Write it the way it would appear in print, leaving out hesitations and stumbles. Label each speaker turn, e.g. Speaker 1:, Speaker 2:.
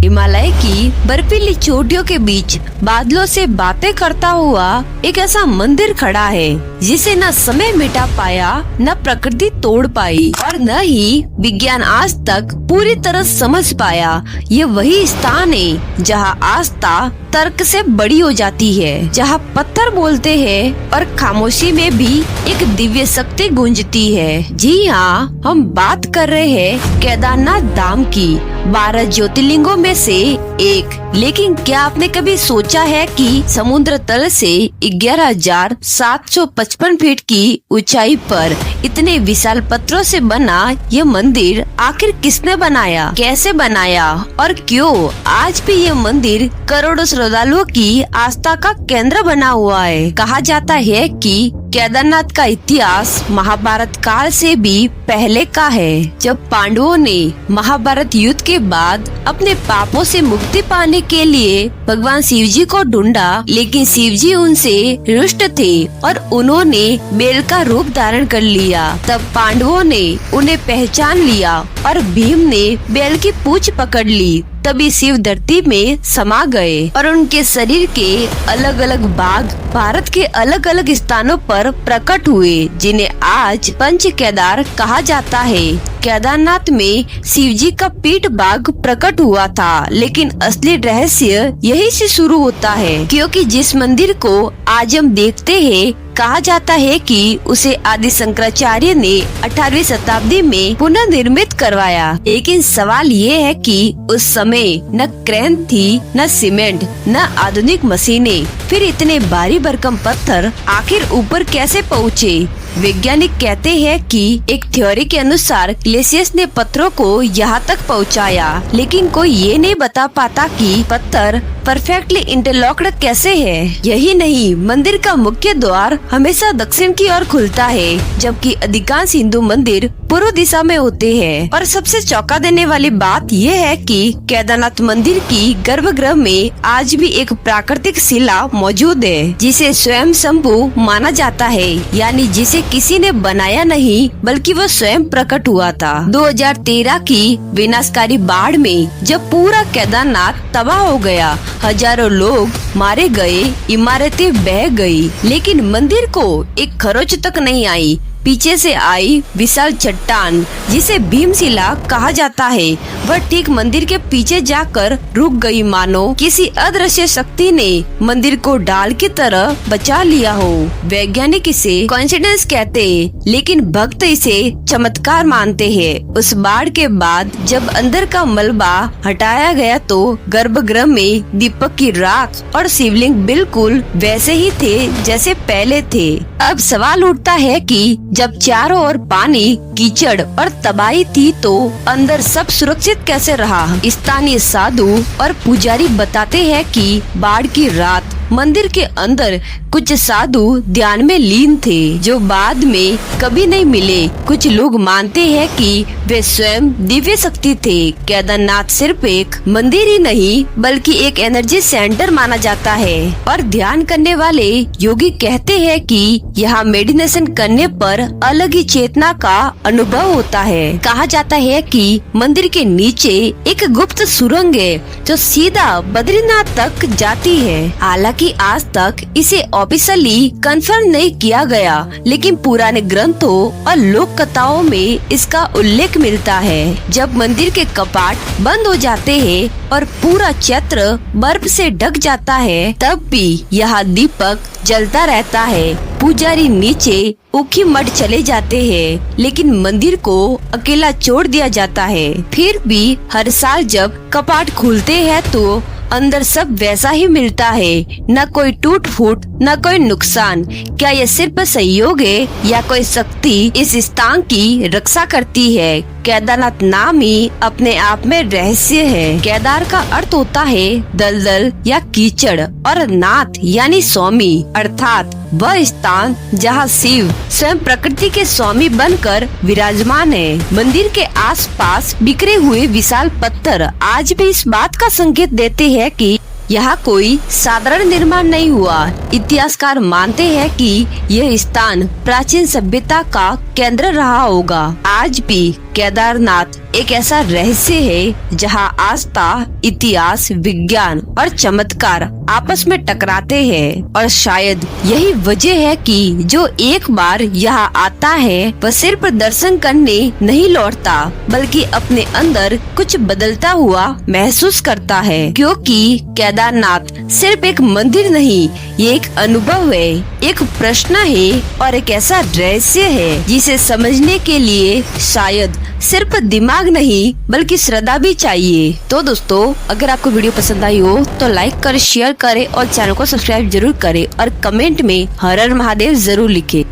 Speaker 1: हिमालय की बर्फीली चोटियों के बीच बादलों से बातें करता हुआ एक ऐसा मंदिर खड़ा है जिसे न समय मिटा पाया, न प्रकृति तोड़ पाई और न ही विज्ञान आज तक पूरी तरह समझ पाया। ये वही स्थान है जहाँ आस्था तर्क से बड़ी हो जाती है, जहाँ पत्थर बोलते हैं और खामोशी में भी एक दिव्य शक्ति गूंजती है। जी हाँ, हम बात कर रहे हैं केदारनाथ धाम की, 12 ज्योतिर्लिंगों में से एक। लेकिन क्या आपने कभी सोचा है कि समुद्र तल से 11,755 फीट की ऊंचाई पर इतने विशाल पत्थरों से बना ये मंदिर आखिर किसने बनाया, कैसे बनाया और क्यों आज भी ये मंदिर करोड़ों श्रद्धालुओं की आस्था का केंद्र बना हुआ है। कहा जाता है कि केदारनाथ का इतिहास महाभारत काल से भी पहले का है, जब पांडवों ने महाभारत युद्ध के बाद अपने पापों से मुक्ति पाने के लिए भगवान शिव जी को ढूंढा, लेकिन शिव जी उनसे रुष्ट थे और उन्होंने बैल का रूप धारण कर लिया। तब पांडवों ने उन्हें पहचान लिया और भीम ने बैल की पूंछ पकड़ ली। तभी शिव धरती में समा गए और उनके शरीर के अलग अलग भाग भारत के अलग अलग स्थानों पर प्रकट हुए, जिन्हें आज पंच केदार कहा जाता है। केदारनाथ में शिव जी का पीठ भाग प्रकट हुआ था, लेकिन असली रहस्य यही से शुरू होता है, क्योंकि जिस मंदिर को आज हम देखते हैं, कहा जाता है कि उसे आदि शंकराचार्य ने 18वीं शताब्दी में पुनर्निर्मित करवाया। लेकिन सवाल ये है कि उस समय न क्रेन थी, न सीमेंट, न आधुनिक मशीनें, फिर इतने भारी भरकम पत्थर आखिर ऊपर कैसे पहुँचे? वैज्ञानिक कहते हैं कि एक थ्योरी के अनुसार ग्लेशियर्स ने पत्थरों को यहाँ तक पहुँचाया, लेकिन कोई ये नहीं बता पाता कि पत्थर परफेक्टली इंटरलॉक्ड कैसे है। यही नहीं, मंदिर का मुख्य द्वार हमेशा दक्षिण की ओर खुलता है, जबकि अधिकांश हिंदू मंदिर पूर्व दिशा में होते हैं। और सबसे चौंका देने वाली बात यह है कि केदारनाथ मंदिर की गर्भगृह में आज भी एक प्राकृतिक शिला मौजूद है, जिसे स्वयं शंभु माना जाता है, यानी जिसे किसी ने बनाया नहीं बल्कि वो स्वयं प्रकट हुआ था। 2013 की विनाशकारी बाढ़ में जब पूरा केदारनाथ तबाह हो गया, हजारों लोग मारे गए, इमारतें बह गई, लेकिन मंदिर को एक खरोच तक नहीं आई। पीछे से आई विशाल चट्टान, जिसे भीमशिला कहा जाता है, वह ठीक मंदिर के पीछे जाकर रुक गई, मानो किसी अदृश्य शक्ति ने मंदिर को ढाल की तरह बचा लिया हो। वैज्ञानिक इसे कोइंसिडेंस कहते हैं, लेकिन भक्त इसे चमत्कार मानते हैं। उस बाढ़ के बाद जब अंदर का मलबा हटाया गया तो गर्भगृह में दीपक की राख और शिवलिंग बिल्कुल वैसे ही थे जैसे पहले थे। अब सवाल उठता है कि जब चारों ओर पानी, कीचड़ और तबाही थी तो अंदर सब सुरक्षित कैसे रहा? स्थानीय साधु और पुजारी बताते हैं कि बाढ़ की रात मंदिर के अंदर कुछ साधु ध्यान में लीन थे, जो बाद में कभी नहीं मिले। कुछ लोग मानते हैं कि वे स्वयं दिव्य शक्ति थे। केदारनाथ सिर्फ एक मंदिर ही नहीं बल्कि एक एनर्जी सेंटर माना जाता है, और ध्यान करने वाले योगी कहते हैं कि यहाँ मेडिटेशन करने पर अलग ही चेतना का अनुभव होता है। कहा जाता है कि मंदिर के नीचे एक गुप्त सुरंग है जो सीधा बद्रीनाथ तक जाती है। हालांकि आज तक इसे ऑफिशियली कंफर्म नहीं किया गया, लेकिन पुराने ग्रंथों और लोक कथाओं में इसका उल्लेख मिलता है। जब मंदिर के कपाट बंद हो जाते हैं और पूरा क्षेत्र बर्फ से ढक जाता है, तब भी यहाँ दीपक जलता रहता है। पुजारी नीचे ऊखी मठ चले जाते हैं, लेकिन मंदिर को अकेला छोड़ दिया जाता है। फिर भी हर साल जब कपाट खुलते हैं तो अंदर सब वैसा ही मिलता है, न कोई टूट फूट, न कोई नुकसान। क्या ये सिर्फ संयोग है या कोई शक्ति इस स्थान की रक्षा करती है? केदारनाथ नाम ही अपने आप में रहस्य है। केदार का अर्थ होता है दलदल या कीचड़, और नाथ यानी स्वामी, अर्थात वह स्थान जहाँ शिव स्वयं प्रकृति के स्वामी बनकर विराजमान है। मंदिर के आसपास बिखरे हुए विशाल पत्थर आज भी इस बात का संकेत देते हैं कि यहाँ कोई साधारण निर्माण नहीं हुआ। इतिहासकार मानते हैं कि यह स्थान प्राचीन सभ्यता का केंद्र रहा होगा। आज भी केदारनाथ एक ऐसा रहस्य है जहां आस्था, इतिहास, विज्ञान और चमत्कार आपस में टकराते हैं और शायद यही वजह है कि जो एक बार यहाँ आता है वह सिर्फ दर्शन करने नहीं लौटता बल्कि अपने अंदर कुछ बदलता हुआ महसूस करता है, क्योंकि केदारनाथ सिर्फ एक मंदिर नहीं, ये एक अनुभव है, एक प्रश्न है और एक ऐसा रहस्य है जिसे समझने के लिए शायद सिर्फ दिमाग नहीं बल्कि श्रद्धा भी चाहिए। तो दोस्तों, अगर आपको वीडियो पसंद आई हो तो लाइक करें, शेयर करें और चैनल को सब्सक्राइब जरूर करें और कमेंट में हर हर महादेव जरूर लिखें।